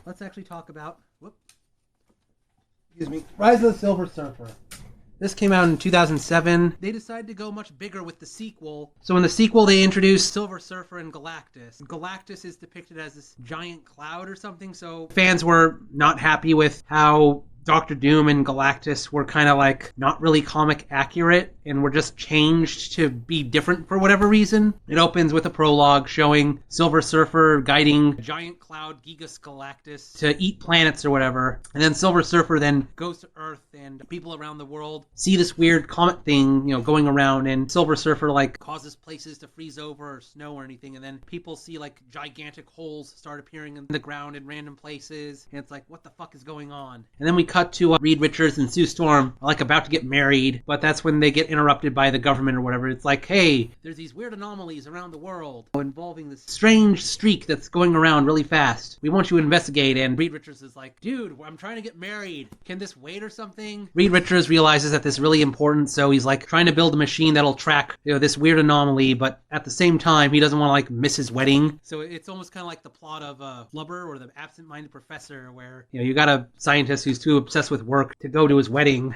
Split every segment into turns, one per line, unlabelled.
let's actually talk about, Rise of the Silver Surfer. This came out in 2007. They decided to go much bigger with the sequel. So in the sequel, they introduced Silver Surfer and Galactus. Galactus is depicted as this giant cloud or something, so fans were not happy with how Doctor Doom and Galactus were kind of like not really comic accurate and were just changed to be different for whatever reason. It opens with a prologue showing Silver Surfer guiding a giant cloud, Gigas Galactus, to eat planets or whatever. And then Silver Surfer then goes to Earth, and people around the world see this weird comet thing, going around, and Silver Surfer like causes places to freeze over or snow or anything, and then people see like gigantic holes start appearing in the ground in random places, and it's like, what the fuck is going on? And then we cut to Reed Richards and Sue Storm like about to get married, but that's when they get interrupted by the government or whatever. It's like, hey, there's these weird anomalies around the world involving this strange streak that's going around really fast. We want you to investigate. And Reed Richards is like, dude, I'm trying to get married. Can this wait or something? Reed Richards realizes that this is really important, so he's like trying to build a machine that'll track this weird anomaly, but at the same time, he doesn't want to like miss his wedding. So it's almost kind of like the plot of Flubber or the Absent-Minded Professor, where you got a scientist who's too obsessed with work to go to his wedding.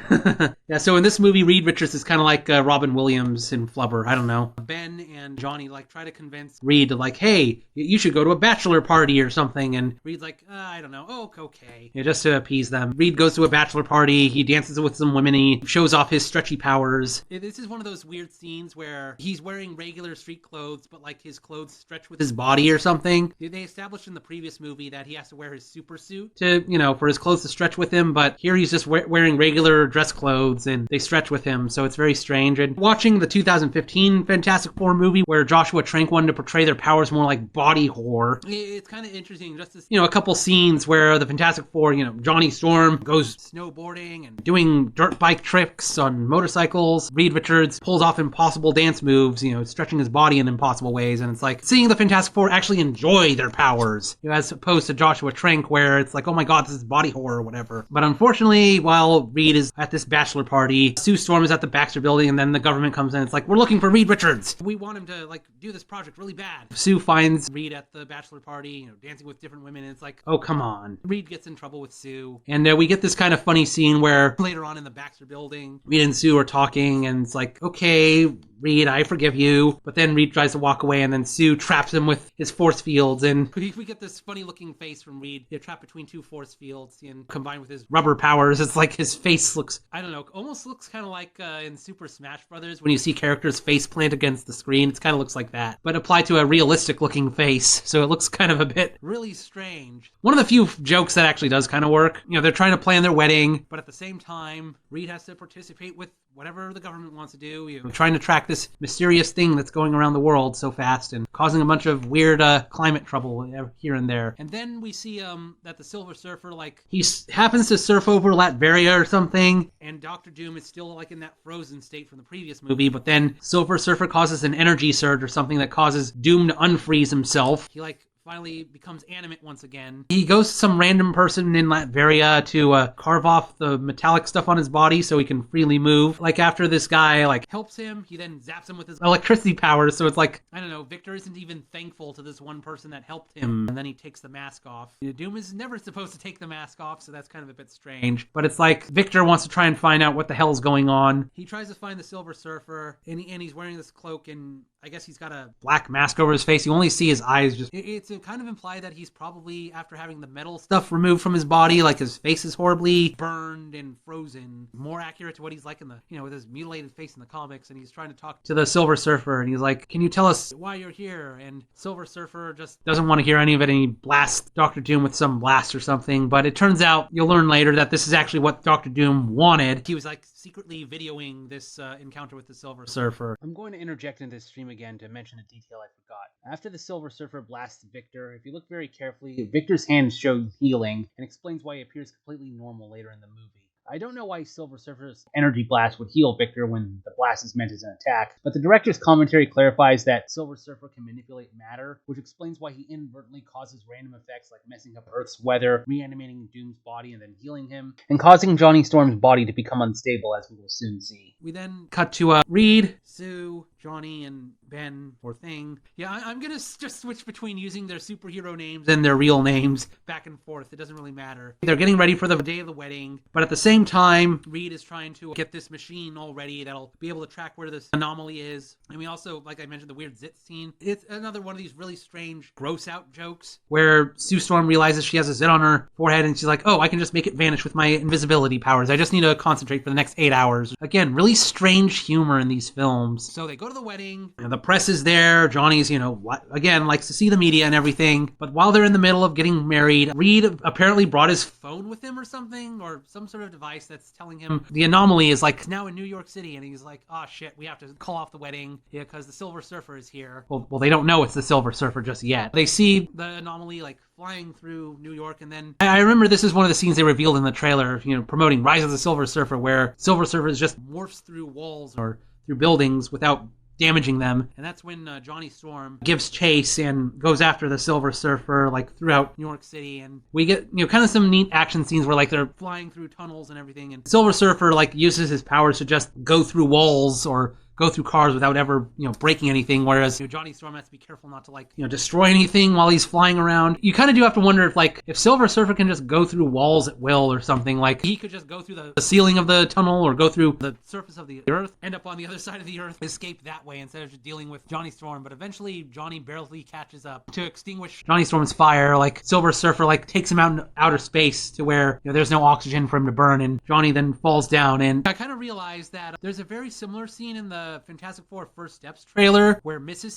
Yeah, so in this movie, Reed Richards is kind of like Robin Williams in Flubber. I don't know. Ben and Johnny like try to convince Reed to like, hey, you should go to a bachelor party or something. And Reed's like, I don't know. Oh, okay. Just to appease them. Reed goes to a bachelor party. He dances with some women. He shows off his stretchy powers. This is one of those weird scenes where he's wearing regular street clothes, but like his clothes stretch with his body or something. They established in the previous movie that he has to wear his super suit to, for his clothes to stretch with him, but here he's just wearing regular dress clothes and they stretch with him, so it's very strange. And watching the 2015 Fantastic Four movie where Joshua Trank wanted to portray their powers more like body horror, it's kind of interesting just to, a couple scenes where the Fantastic Four, Johnny Storm goes snowboarding and doing dirt bike tricks on motorcycles. Reed Richards pulls off impossible dance moves, stretching his body in impossible ways, and it's like seeing the Fantastic Four actually enjoy their powers, as opposed to Joshua Trank where it's like, oh my god, this is body horror or whatever. But unfortunately, while Reed is at this bachelor party, Sue Storm is at the Baxter building, and then the government comes in. It's like, we're looking for Reed Richards. We want him to like do this project really bad. Sue finds Reed at the bachelor party, dancing with different women, and it's like, oh, come on. Reed gets in trouble with Sue. And we get this kind of funny scene where later on in the Baxter building, Reed and Sue are talking, and it's like, okay, Reed, I forgive you. But then Reed tries to walk away, and then Sue traps him with his force fields, and we get this funny looking face from Reed. They're trapped between two force fields, and combined with his rubber powers, it's like his face looks, I don't know, almost looks kind of like in Super Smash Brothers when you see characters face plant against the screen. It kind of looks like that, but applied to a realistic looking face, so it looks kind of a bit really strange. One of the few jokes that actually does kind of work, they're trying to plan their wedding, but at the same time, Reed has to participate with whatever the government wants to do, trying to track this mysterious thing that's going around the world so fast and causing a bunch of weird climate trouble here and there. And then we see that the Silver Surfer, like, he happens to surf over Latveria or something, and Doctor Doom is still like in that frozen state from the previous movie, but then Silver Surfer causes an energy surge or something that causes Doom to unfreeze himself. He finally becomes animate once again. He goes to some random person in Latveria to carve off the metallic stuff on his body so he can freely move. Like, after this guy helps him, he then zaps him with his electricity powers, so it's like, I don't know, Victor isn't even thankful to this one person that helped him, and then he takes the mask off. Doom is never supposed to take the mask off, so that's kind of a bit strange. But it's like, Victor wants to try and find out what the hell is going on. He tries to find the Silver Surfer, and he's wearing this cloak, and I guess he's got a black mask over his face. You only see his eyes. Just it's kind of implied that he's probably, after having the metal stuff removed from his body, like his face is horribly burned and frozen, more accurate to what he's like in the, with his mutilated face in the comics, and he's trying to talk to the Silver Surfer, and he's like, can you tell us why you're here? And Silver Surfer just doesn't want to hear any of it, and he blasts Doctor Doom with some blast or something. But it turns out, you'll learn later, that this is actually what Doctor Doom wanted. He was secretly videoing this encounter with the Silver Surfer. I'm going to interject into this stream again to mention a detail I forgot. After the Silver Surfer blasts Victor, if you look very carefully, Victor's hands show healing, and explains why he appears completely normal later in the movie. I don't know why Silver Surfer's energy blast would heal Victor when the blast is meant as an attack, but the director's commentary clarifies that Silver Surfer can manipulate matter, which explains why he inadvertently causes random effects like messing up Earth's weather, reanimating Doom's body and then healing him, and causing Johnny Storm's body to become unstable, as we will soon see. We then cut to Reed, Sue, Johnny and Ben or Thing. Yeah, I'm gonna just switch between using their superhero names and their real names back and forth. It doesn't really matter. They're getting ready for the day of the wedding, but at the same time, Reed is trying to get this machine all ready that'll be able to track where this anomaly is. And we also, like I mentioned, the weird zit scene. It's another one of these really strange gross out jokes where Sue Storm realizes she has a zit on her forehead and she's like, oh, I can just make it vanish with my invisibility powers. I just need to concentrate for the next 8 hours. Again, really strange humor in these films. So they go to the wedding, and the press is there. Johnny's, again, likes to see the media and everything. But while they're in the middle of getting married, Reed apparently brought his phone with him or something, or some sort of device that's telling him the anomaly is like now in New York City. And he's like, oh shit, we have to call off the wedding because the Silver Surfer is here. Well, they don't know it's the Silver Surfer just yet. They see the anomaly like flying through New York, and then I remember this is one of the scenes they revealed in the trailer, promoting Rise of the Silver Surfer, where Silver Surfer just morphs through walls or through buildings without damaging them. And that's when Johnny Storm gives chase and goes after the Silver Surfer like throughout New York City. And we get kind of some neat action scenes where like they're flying through tunnels and everything, and Silver Surfer like uses his powers to just go through walls or go through cars without ever, breaking anything, whereas Johnny Storm has to be careful not to destroy anything while he's flying around. You kind of do have to wonder if Silver Surfer can just go through walls at will or something, like he could just go through the ceiling of the tunnel or go through the surface of the earth, end up on the other side of the earth, escape that way instead of just dealing with Johnny Storm. But eventually Johnny barely catches up to extinguish Johnny Storm's fire. Like Silver Surfer takes him out in outer space to where there's no oxygen for him to burn, and Johnny then falls down. And I kind of realized that there's a very similar scene in the Fantastic Four First Steps trailer where Mrs.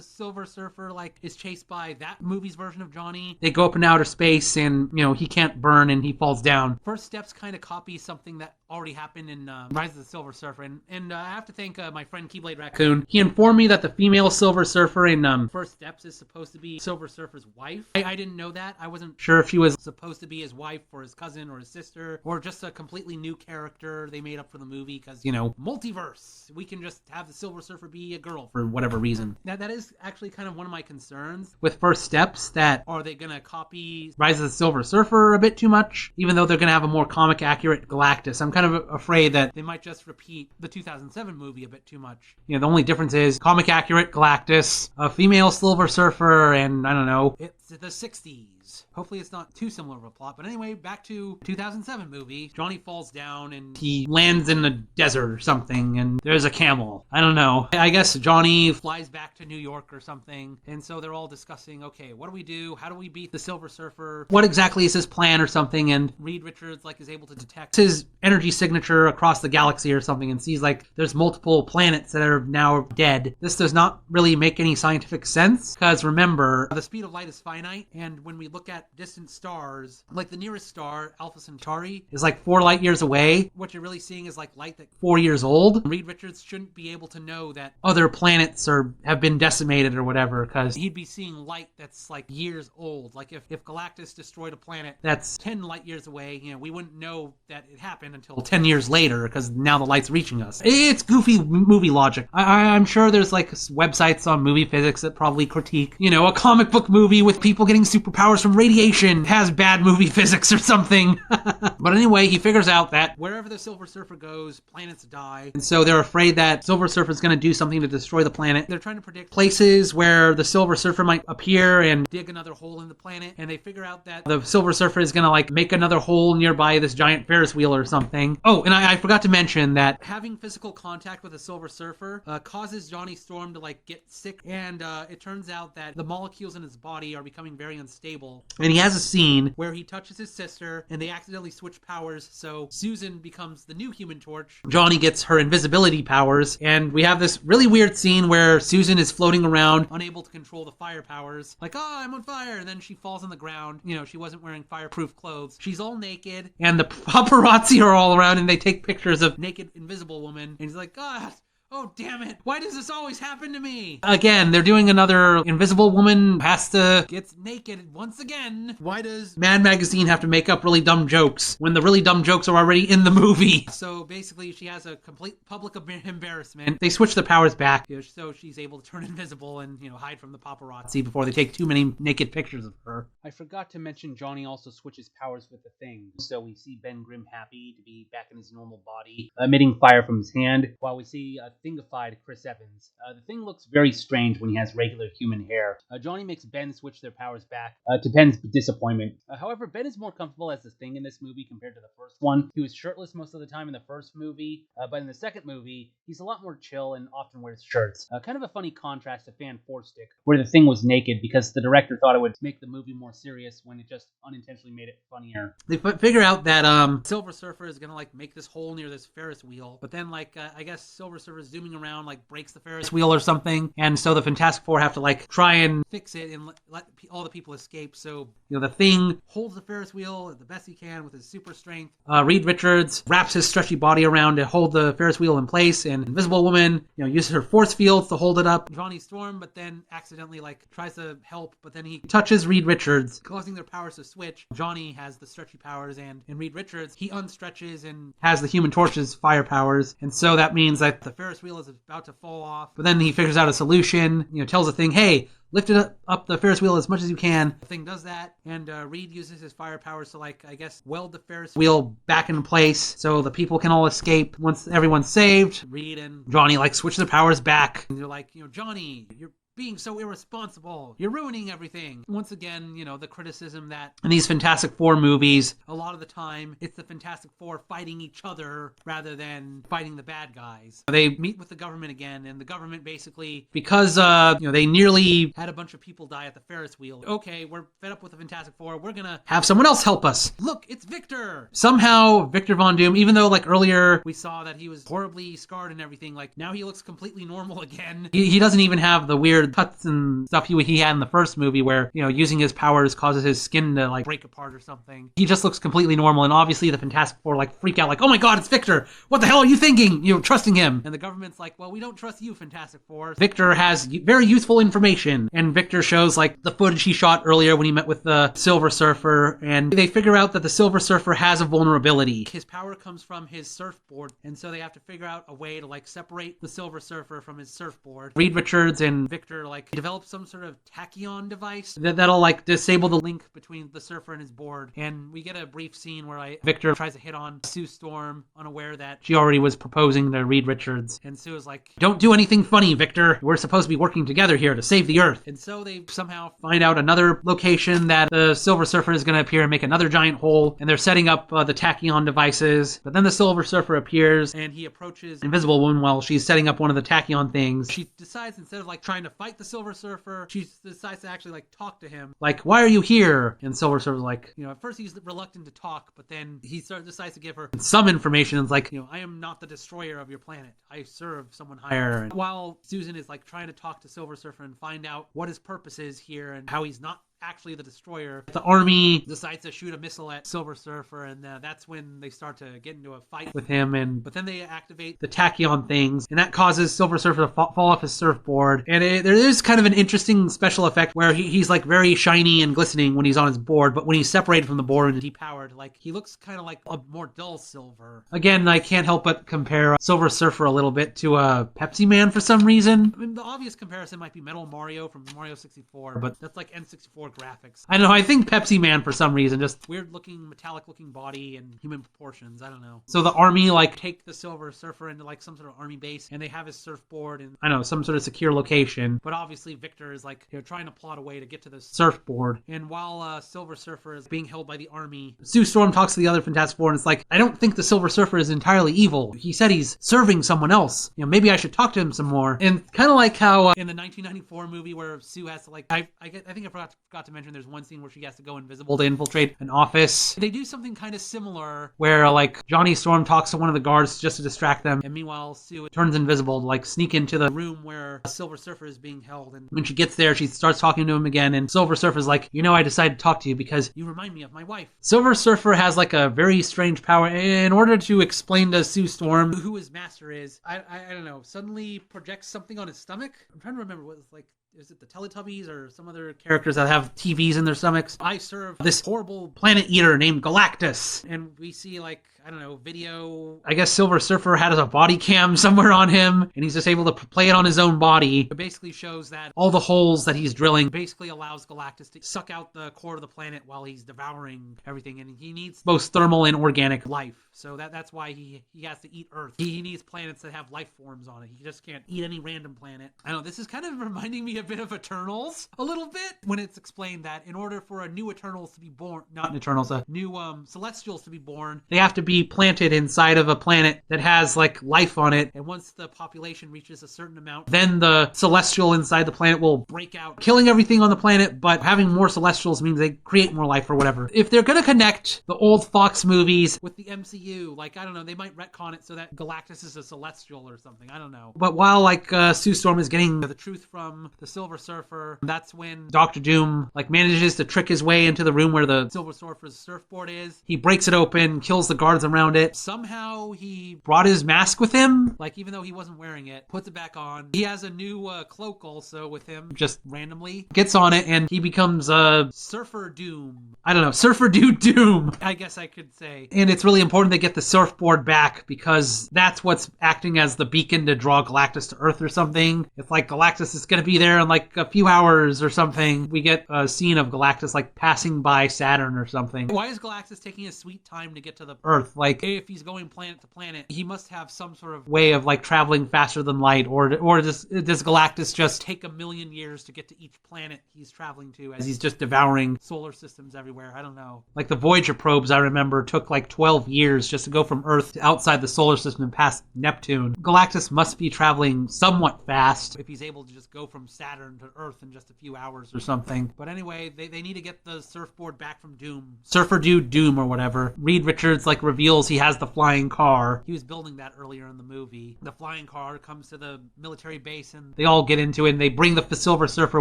Silver Surfer is chased by that movie's version of Johnny. They go up in outer space and he can't burn and he falls down. First Steps kind of copies something that already happened in Rise of the Silver Surfer, and I have to thank my friend Keyblade Raccoon. He informed me that the female Silver Surfer in First Steps is supposed to be Silver Surfer's wife. I didn't know that. I wasn't sure if she was supposed to be his wife or his cousin or his sister or just a completely new character they made up for the movie because multiverse, we can just have the Silver Surfer be a girl for whatever reason. Now that is actually kind of one of my concerns with First Steps, that are they gonna copy Rise of the Silver Surfer a bit too much, even though they're gonna have a more comic accurate Galactus. I'm kind of afraid that they might just repeat the 2007 movie a bit too much. The only difference is comic accurate Galactus, a female Silver Surfer, and I don't know, it's the 60s. Hopefully it's not too similar of a plot. But anyway, back to 2007 movie. Johnny falls down and he lands in the desert or something, and there's a camel. I don't know. I guess Johnny flies back to New York or something, and so they're all discussing, okay, what do we do? How do we beat the Silver Surfer? What exactly is his plan or something? And Reed Richards is able to detect his energy signature across the galaxy or something and sees there's multiple planets that are now dead. This does not really make any scientific sense because remember, the speed of light is finite, and when we look at distant stars, the nearest star, Alpha Centauri, is 4 light years away. What you're really seeing is light that's 4 years old. Reed Richards shouldn't be able to know that other planets have been decimated or whatever, because he'd be seeing light that's years old. If Galactus destroyed a planet that's 10 light years away, we wouldn't know that it happened until 10 years later because now the light's reaching us. It's goofy movie logic. I'm sure there's websites on movie physics that probably critique, a comic book movie with people getting superpowers from radiation has bad movie physics or something. But anyway, he figures out that wherever the Silver Surfer goes, planets die. And so they're afraid that Silver Surfer is going to do something to destroy the planet. They're trying to predict places where the Silver Surfer might appear and dig another hole in the planet. And they figure out that the Silver Surfer is going to make another hole nearby this giant Ferris wheel or something. Oh, and I forgot to mention that having physical contact with a Silver Surfer causes Johnny Storm to get sick. And it turns out that the molecules in his body are becoming very unstable. And he has a scene where he touches his sister and they accidentally switch powers, so Susan becomes the new Human Torch. Johnny gets her invisibility powers, and we have this really weird scene where Susan is floating around, unable to control the fire powers. Oh, I'm on fire, and then she falls on the ground. She wasn't wearing fireproof clothes. She's all naked, and the paparazzi are all around, and they take pictures of naked invisible woman, and he's like, God, oh, damn it. Why does this always happen to me? Again, they're doing another Invisible Woman gets naked once again. Why does Mad Magazine have to make up really dumb jokes when the really dumb jokes are already in the movie? So basically, she has a complete public embarrassment. They switch the powers back so she's able to turn invisible and, hide from the paparazzi before they take too many naked pictures of her. I forgot to mention Johnny also switches powers with the Thing. So we see Ben Grimm happy to be back in his normal body, emitting fire from his hand, while we see
thingified Chris Evans. The Thing looks very strange when he has regular human hair. Johnny makes Ben switch their powers back, to Ben's disappointment. However, Ben is more comfortable as the Thing in this movie compared to the first one. He was shirtless most of the time in the first movie, but in the second movie, he's a lot more chill and often wears shirts. Kind of a funny contrast to Fan 4 Stick, where the Thing was naked because the director thought it would make the movie more serious when it just unintentionally made it funnier.
They figure out that Silver Surfer is gonna like make this hole near this Ferris wheel, but then like I guess Silver Surfer is zooming around, like breaks the Ferris wheel or something, and so the Fantastic Four have to like try and fix it and let all the people escape. So the Thing holds the Ferris wheel the best he can with his super strength. Reed Richards wraps his stretchy body around to hold the Ferris wheel in place, and Invisible Woman uses her force fields to hold it up. Johnny Storm, but then accidentally like tries to help, but then he touches Reed Richards, causing their powers to switch. Johnny has the stretchy powers, and Reed Richards, he unstretches and has the Human Torch's fire powers, and so that means that the Ferris wheel is about to fall off. But then he figures out a solution, tells the Thing, hey, lift it up the Ferris wheel as much as you can. The Thing does that, and Reed uses his fire powers to, like, I guess, weld the Ferris wheel back in place so the people can all escape. Once everyone's saved, Reed and Johnny, like, switch their powers back. And they're like, Johnny, you're being so irresponsible. You're ruining everything. Once again, the criticism that in these Fantastic Four movies, a lot of the time, it's the Fantastic Four fighting each other rather than fighting the bad guys. They meet with the government again, and the government basically, because, they nearly had a bunch of people die at the Ferris wheel. Okay, we're fed up with the Fantastic Four. We're gonna have someone else help us. Look, it's Victor. Somehow, Victor Von Doom, even though, like, earlier we saw that he was horribly scarred and everything, like, now he looks completely normal again. He doesn't even have the weird cuts and stuff he had in the first movie where, using his powers causes his skin to like break apart or something. He just looks completely normal, and obviously the Fantastic Four like freak out like, oh my god, it's Victor! What the hell are you thinking? Trusting him. And the government's like, well, we don't trust you, Fantastic Four. Victor has very useful information, and Victor shows like the footage he shot earlier when he met with the Silver Surfer, and they figure out that the Silver Surfer has a vulnerability. His power comes from his surfboard, and so they have to figure out a way to like separate the Silver Surfer from his surfboard. Reed Richards and Victor like develop some sort of tachyon device that'll like disable the link between the surfer and his board. And we get a brief scene where Victor tries to hit on Sue Storm, unaware that she already was proposing to Reed Richards. And Sue is like, don't do anything funny, Victor. We're supposed to be working together here to save the Earth. And so they somehow find out another location that the Silver Surfer is going to appear and make another giant hole. And they're setting up the tachyon devices. But then the Silver Surfer appears and he approaches Invisible Woman while she's setting up one of the tachyon things. She decides, instead of like trying to fight the Silver Surfer, she decides to actually like talk to him. Like, why are you here? And Silver Surfer's like, at first he's reluctant to talk, but then he decides to give her some information. It's like, I am not the destroyer of your planet. I serve someone higher. And while Susan is like trying to talk to Silver Surfer and find out what his purpose is here and how he's not actually the destroyer, the army decides to shoot a missile at Silver Surfer, and that's when they start to get into a fight with him. But then they activate the tachyon things, and that causes Silver Surfer to fall off his surfboard. And there is kind of an interesting special effect where he's like very shiny and glistening when he's on his board, but when he's separated from the board and depowered, like he looks kind of like a more dull silver. Again, I can't help but compare Silver Surfer a little bit to Pepsi Man for some reason. I mean, the obvious comparison might be Metal Mario from Mario 64, but that's like N64 graphics. I don't know, I think Pepsi Man for some reason, just weird looking, metallic looking body and human proportions, I don't know. So the army like take the Silver Surfer into like some sort of army base, and they have his surfboard in, I don't know, some sort of secure location, but obviously Victor is like, trying to plot a way to get to the surfboard. And while Silver Surfer is being held by the army, Sue Storm talks to the other Fantastic Four, and it's like, I don't think the Silver Surfer is entirely evil. He said he's serving someone else. Maybe I should talk to him some more. And kind of like how in the 1994 movie where Sue has to like, I think I forgot to mention there's one scene where she has to go invisible to infiltrate an office. They do something kind of similar where like Johnny Storm talks to one of the guards just to distract them, and meanwhile Sue turns invisible to like sneak into the room where Silver Surfer is being held. And when she gets there, she starts talking to him again, and Silver Surfer's like, I decided to talk to you because you remind me of my wife. Silver Surfer has like a very strange power. In order to explain to Sue Storm who his master is, I don't know, suddenly projects something on his stomach. I'm trying to remember what it's like. is it the Teletubbies or some other characters that have TVs in their stomachs? I serve this horrible planet eater named Galactus. And we see like, I don't know, video. I guess Silver Surfer had a body cam somewhere on him, and he's just able to play it on his own body. It basically shows that all the holes that he's drilling basically allows Galactus to suck out the core of the planet while he's devouring everything. And he needs both thermal and organic life. So that's why he has to eat Earth. He needs planets that have life forms on it. He just can't eat any random planet. I don't know, this is kind of reminding me a bit of Eternals a little bit when it's explained that in order for a new Eternals to be born, not Eternals, a new Celestials to be born, they have to be planted inside of a planet that has like life on it. And once the population reaches a certain amount, then the Celestial inside the planet will break out, killing everything on the planet. But having more Celestials means they create more life or whatever. If they're going to connect the old Fox movies with the MCU, like, I don't know, they might retcon it so that Galactus is a Celestial or something. I don't know. But while like Sue Storm is getting the truth from the Silver Surfer, that's when Dr. Doom like manages to trick his way into the room where the Silver Surfer's surfboard is. He breaks it open, kills the guards around it. Somehow he brought his mask with him, like even though he wasn't wearing it, puts it back on. He has a new cloak also with him, just randomly. Gets on it and he becomes Surfer Doom. I don't know, Surfer Dude Doom, I guess I could say. And it's really important they get the surfboard back because that's what's acting as the beacon to draw Galactus to Earth or something. If like Galactus is going to be there in like a few hours or something, we get a scene of Galactus like passing by Saturn or something. Why is Galactus taking his sweet time to get to the Earth? Like if he's going planet to planet, he must have some sort of way of like traveling faster than light, or does Galactus just take a million years to get to each planet he's traveling to as he's just devouring solar systems everywhere? I don't know. Like the Voyager probes, I remember, took like 12 years just to go from Earth to outside the solar system and past Neptune. Galactus must be traveling somewhat fast if he's able to just go from Saturn to Earth in just a few hours or something. But anyway, they need to get the surfboard back from Doom. Surfer Dude Doom or whatever. Reed Richards like reveals he has the flying car. He was building that earlier in the movie. The flying car comes to the military base and they all get into it and they bring the Silver Surfer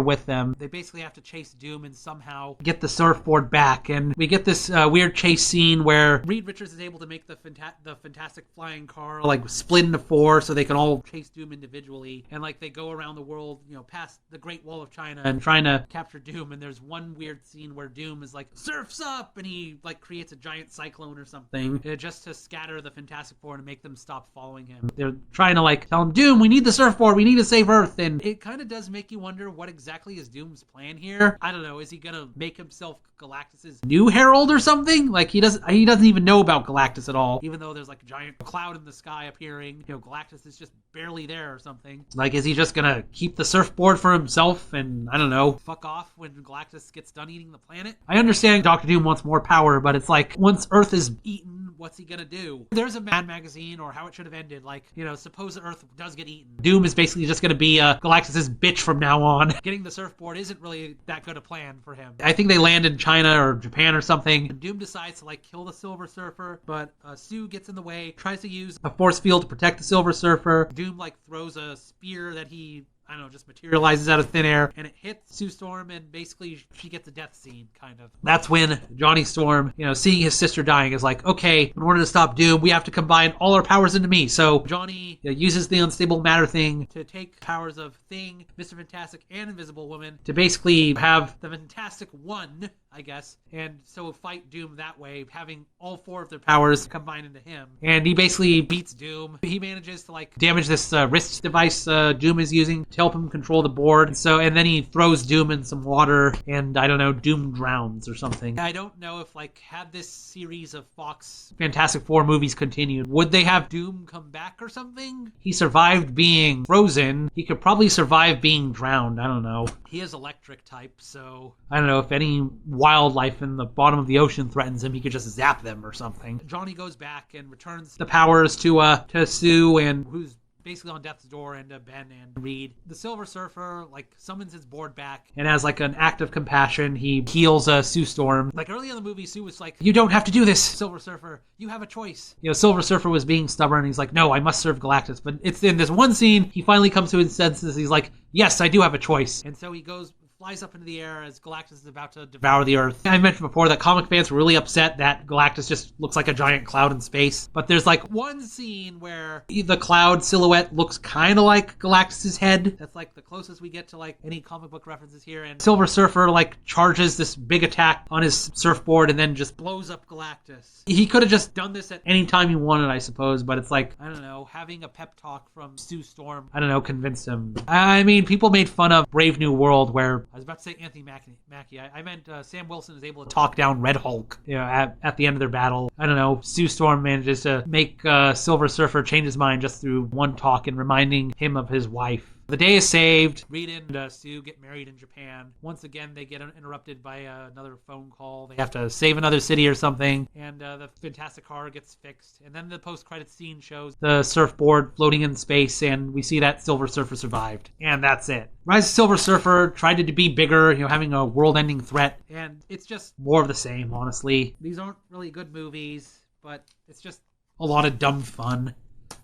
with them. They basically have to chase Doom and somehow get the surfboard back. And we get this weird chase scene where Reed Richards is able to make the fantastic flying car like split into four so they can all chase Doom individually. And like they go around the world, you know, past the Great Wall of China and trying to capture Doom. And there's one weird scene where Doom is like, surfs up! And he like creates a giant cyclone or something just to scatter the Fantastic Four and make them stop following him. They're trying to like tell him, Doom, we need the surfboard, we need to save Earth. And it kind of does make you wonder what exactly is Doom's plan here. I don't know, is he gonna make himself Galactus's new herald or something? Like he doesn't even know about Galactus at all, even though there's like a giant cloud in the sky appearing. You know, Galactus is just barely there or something. Like, is he just gonna keep the surfboard for himself and, I don't know, fuck off when Galactus gets done eating the planet? I understand Dr. Doom wants more power, but it's like, once Earth is eaten, what's he gonna do? There's a Mad Magazine, or How It Should Have Ended, like, you know, suppose the Earth does get eaten. Doom is basically just gonna be Galactus's bitch from now on. Getting the surfboard isn't really that good a plan for him. I think they land in China or Japan or something, and Doom decides to like kill the Silver Surfer, but Sue gets in the way, tries to use a force field to protect the Silver Surfer. Doom like throws a spear that he, I don't know, just materializes out of thin air, and it hits Sue Storm, and basically she gets a death scene, kind of. That's when Johnny Storm, you know, seeing his sister dying, is like, okay, in order to stop Doom, we have to combine all our powers into me. So Johnny uses the unstable matter thing to take powers of Thing, Mr. Fantastic, and Invisible Woman to basically have the Fantastic One, I guess, and so fight Doom that way, having all four of their powers combined into him. And he basically beats Doom. He manages to like damage this wrist device Doom is using to help him control the board. And then he throws Doom in some water, and I don't know, Doom drowns or something. I don't know if like had this series of Fox Fantastic Four movies continued, would they have Doom come back or something? He survived being frozen. He could probably survive being drowned. I don't know. He is electric type, so I don't know if any wildlife in the bottom of the ocean threatens him, he could just zap them or something. Johnny goes back and returns the powers to Sue, and who's basically on death's door, and Ben and Reed. The Silver Surfer like summons his board back, and as like an act of compassion, he heals Sue Storm. Like early in the movie, Sue was like, you don't have to do this, Silver Surfer, you have a choice. You know, Silver Surfer was being stubborn. He's like, no, I must serve Galactus. But it's in this one scene he finally comes to his senses. He's like, yes, I do have a choice. And so he goes flies up into the air as Galactus is about to devour the Earth. I mentioned before that comic fans were really upset that Galactus just looks like a giant cloud in space. But there's like one scene where the cloud silhouette looks kind of like Galactus's head. That's like the closest we get to like any comic book references here. And Silver Surfer like charges this big attack on his surfboard and then just blows up Galactus. He could have just done this at any time he wanted, I suppose, but it's like, I don't know, having a pep talk from Sue Storm, I don't know, convinced him. I mean, people made fun of Brave New World where, I was about to say Anthony Mackie. I meant Sam Wilson is able to talk down Red Hulk, at the end of their battle. I don't know, Sue Storm manages to make Silver Surfer change his mind just through one talk and reminding him of his wife. The day is saved. Rita and Sue get married in Japan. Once again, they get interrupted by another phone call. They have to save another city or something, and the Fantastic Car gets fixed. And then the post-credits scene shows the surfboard floating in space, and we see that Silver Surfer survived. And that's it. Rise of Silver Surfer tried to be bigger, having a world-ending threat, and it's just more of the same, honestly. These aren't really good movies, but it's just a lot of dumb fun,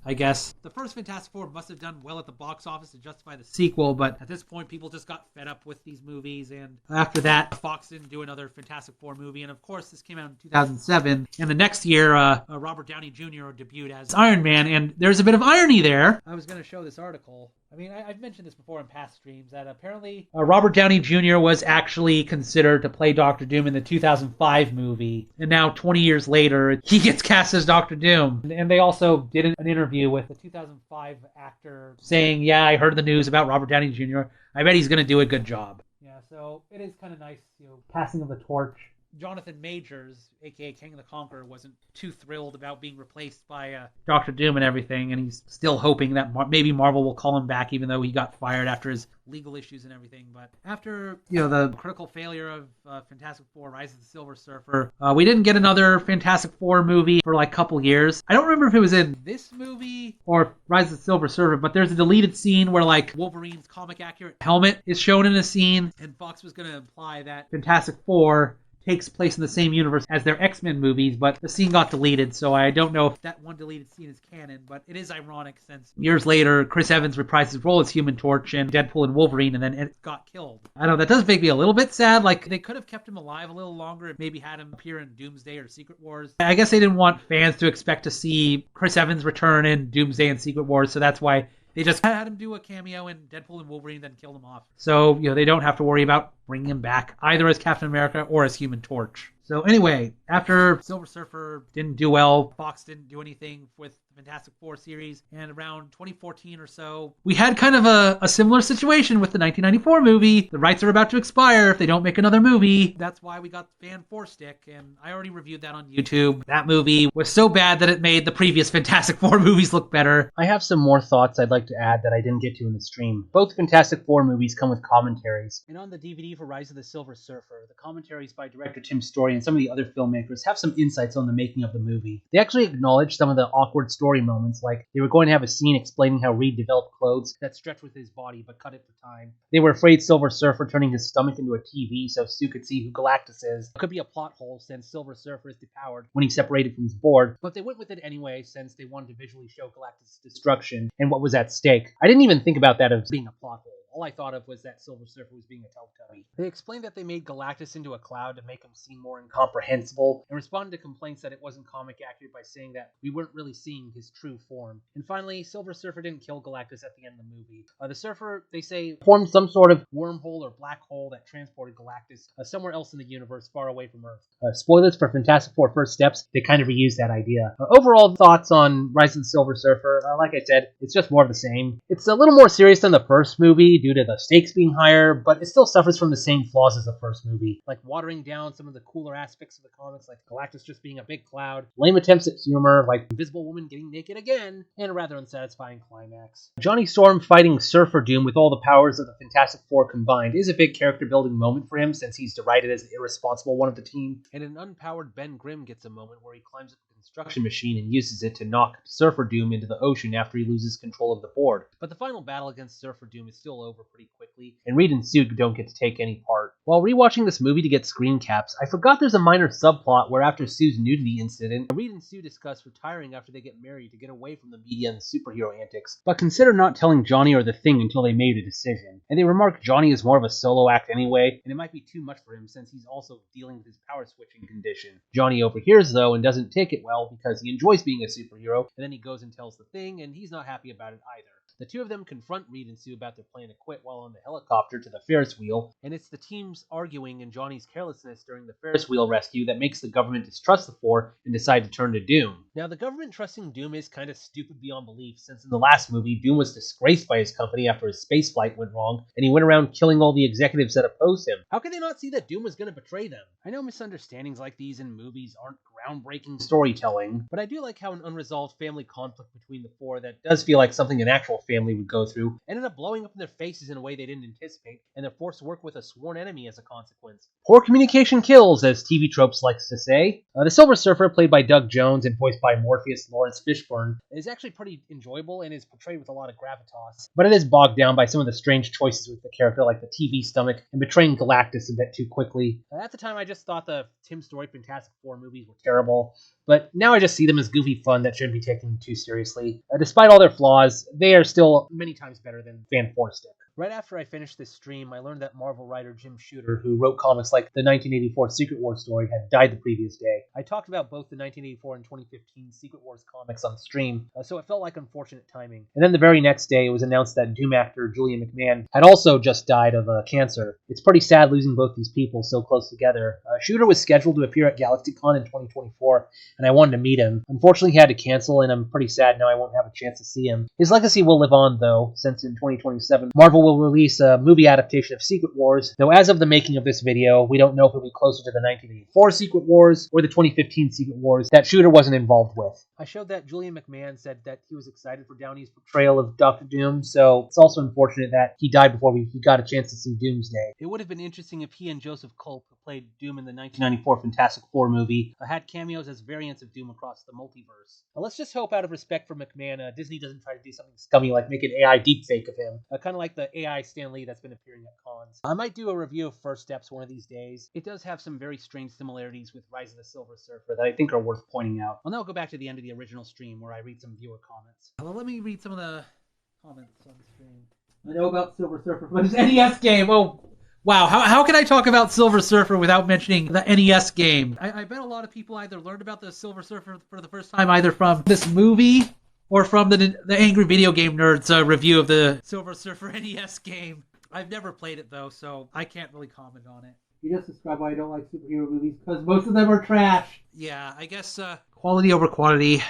I guess. The first Fantastic Four must have done well at the box office to justify the sequel, but at this point, people just got fed up with these movies, and after that, Fox didn't do another Fantastic Four movie, and of course, this came out in 2007, and the next year, Robert Downey Jr. debuted as Iron Man, and there's a bit of irony there. I was going to show this article. I mean, I've mentioned this before in past streams, that apparently Robert Downey Jr. was actually considered to play Doctor Doom in the 2005 movie, and now 20 years later, he gets cast as Doctor Doom. And they also did an interview with the 2005 actor saying, yeah, I heard the news about Robert Downey Jr. I bet he's going to do a good job. Yeah, so it is kind of nice, passing of the torch. Jonathan Majors, aka King the Conqueror, wasn't too thrilled about being replaced by Doctor Doom and everything, and he's still hoping that maybe Marvel will call him back, even though he got fired after his legal issues and everything. But after the critical failure of Fantastic Four: Rise of the Silver Surfer, we didn't get another Fantastic Four movie for like a couple years. I don't remember if it was in this movie or Rise of the Silver Surfer, but there's a deleted scene where like Wolverine's comic accurate helmet is shown in a scene, and Fox was going to imply that Fantastic Four takes place in the same universe as their X-Men movies, but the scene got deleted, so I don't know if that one deleted scene is canon, but it is ironic since years later, Chris Evans reprised his role as Human Torch in Deadpool and Wolverine, and then it got killed. I don't know, that does make me a little bit sad. Like, they could have kept him alive a little longer and maybe had him appear in Doomsday or Secret Wars. I guess they didn't want fans to expect to see Chris Evans return in Doomsday and Secret Wars, so that's why they just had him do a cameo in Deadpool and Wolverine, then killed him off. So, they don't have to worry about bringing him back, either as Captain America or as Human Torch. So anyway, after Silver Surfer didn't do well, Fox didn't do anything with the Fantastic Four series, and around 2014 or so, we had kind of a similar situation with the 1994 movie. The rights are about to expire if they don't make another movie. That's why we got Fan 4 Stick, and I already reviewed that on YouTube. That movie was so bad that it made the previous Fantastic Four movies look better.
I have some more thoughts I'd like to add that I didn't get to in the stream. Both Fantastic Four movies come with commentaries, and on the DVD for Rise of the Silver Surfer, the commentaries by director Tim Story and some of the other filmmakers have some insights on the making of the movie. They actually acknowledge some of the awkward story moments, like they were going to have a scene explaining how Reed developed clothes that stretch with his body but cut it for time. They were afraid Silver Surfer turning his stomach into a TV so Sue could see who Galactus is. It could be a plot hole since Silver Surfer is depowered when he's separated from his board, but they went with it anyway since they wanted to visually show Galactus' destruction and what was at stake. I didn't even think about that as being a plot hole. All I thought of was that Silver Surfer was being a Teletubby. They explained that they made Galactus into a cloud to make him seem more incomprehensible, and responded to complaints that it wasn't comic accurate by saying that we weren't really seeing his true form. And finally, Silver Surfer didn't kill Galactus at the end of the movie. The Surfer, they say, formed some sort of wormhole or black hole that transported Galactus somewhere else in the universe far away from Earth. Spoilers for Fantastic Four First Steps, they kind of reused that idea. Overall thoughts on Rise of the Silver Surfer, like I said, it's just more of the same. It's a little more serious than the first movie, due to the stakes being higher, but it still suffers from the same flaws as the first movie, like watering down some of the cooler aspects of the comics, like Galactus just being a big cloud, lame attempts at humor, like Invisible Woman getting naked again, and a rather unsatisfying climax. Johnny Storm fighting Surfer Doom with all the powers of the Fantastic Four combined is a big character-building moment for him, since he's derided as the irresponsible one of the team, and an unpowered Ben Grimm gets a moment where he climbs up the construction machine and uses it to knock Surfer Doom into the ocean after he loses control of the board. But the final battle against Surfer Doom is still over pretty quickly, and Reed and Sue don't get to take any part.
While rewatching this movie to get screen caps, I forgot there's a minor subplot where after Sue's nudity incident, Reed and Sue discuss retiring after they get married to get away from the media and the superhero antics, but consider not telling Johnny or the Thing until they made a decision. And they remark Johnny is more of a solo act anyway, and it might be too much for him since he's also dealing with his power switching condition. Johnny overhears though and doesn't take it well because he enjoys being a superhero, and then he goes and tells the Thing, and he's not happy about it either. The two of them confront Reed and Sue about their plan to quit while on the helicopter to the Ferris wheel, and it's the team's arguing and Johnny's carelessness during the Ferris wheel rescue that makes the government distrust the four and decide to turn to Doom. Now, the government trusting Doom is kind of stupid beyond belief, since in the last movie, Doom was disgraced by his company after his spaceflight went wrong, and he went around killing all the executives that opposed him. How could they not see that Doom was going to betray them? I know misunderstandings like these in movies aren't groundbreaking storytelling, but I do like how an unresolved family conflict between the four that does feel like something an actual family would go through ended up blowing up in their faces in a way they didn't anticipate, and they're forced to work with a sworn enemy as a consequence. Poor communication kills, as TV Tropes likes to say. The Silver Surfer, played by Doug Jones and voiced by Morpheus Lawrence Fishburne, is actually pretty enjoyable and is portrayed with a lot of gravitas, but it is bogged down by some of the strange choices with the character, like the TV stomach and betraying Galactus a bit too quickly. At the time, I just thought the Tim Story Fantastic Four movies were terrible, but now I just see them as goofy fun that shouldn't be taken too seriously. Despite all their flaws, they are still many times better than Fan 4 Stick. Right after I finished this stream, I learned that Marvel writer Jim Shooter, who wrote comics like the 1984 Secret Wars story, had died the previous day. I talked about both the 1984 and 2015 Secret Wars comics on stream, so it felt like unfortunate timing. And then the very next day, it was announced that Doom actor Julian McMahon had also just died of cancer. It's pretty sad losing both these people so close together. Shooter was scheduled to appear at GalaxyCon in 2024, and I wanted to meet him. Unfortunately, he had to cancel, and I'm pretty sad now I won't have a chance to see him. His legacy will live on, though, since in 2027, Marvel will release a movie adaptation of Secret Wars, though as of the making of this video, we don't know if it'll be closer to the 1984 Secret Wars or the 2015 Secret Wars that Shooter wasn't involved with. I showed that Julian McMahon said that he was excited for Downey's portrayal of Dr. Doom, so it's also unfortunate that he died before he got a chance to see Doomsday. It would have been interesting if he and Joseph Culp, who played Doom in the 1994 Fantastic Four movie, had cameos as variants of Doom across the multiverse. Now, let's just hope, out of respect for McMahon, Disney doesn't try to do something scummy like make an AI deepfake of him, kind of like the AI Stan Lee that's been appearing at cons. I might do a review of First Steps one of these days. It does have some very strange similarities with Rise of the Silver Surfer that I think are worth pointing out. I'll now go back to the end of the original stream where I read some viewer comments. Well, let me read some of the comments on the stream. I know about Silver Surfer, but it's NES game. Oh, wow. How can I talk about Silver Surfer without mentioning the NES game? I bet a lot of people either learned about the Silver Surfer for the first time either from this movie or from the Angry Video Game Nerd's review of the Silver Surfer NES game. I've never played it, though, so I can't really comment on it. You just described why I don't like superhero movies, because most of them are trash. Yeah, I guess quality over quantity.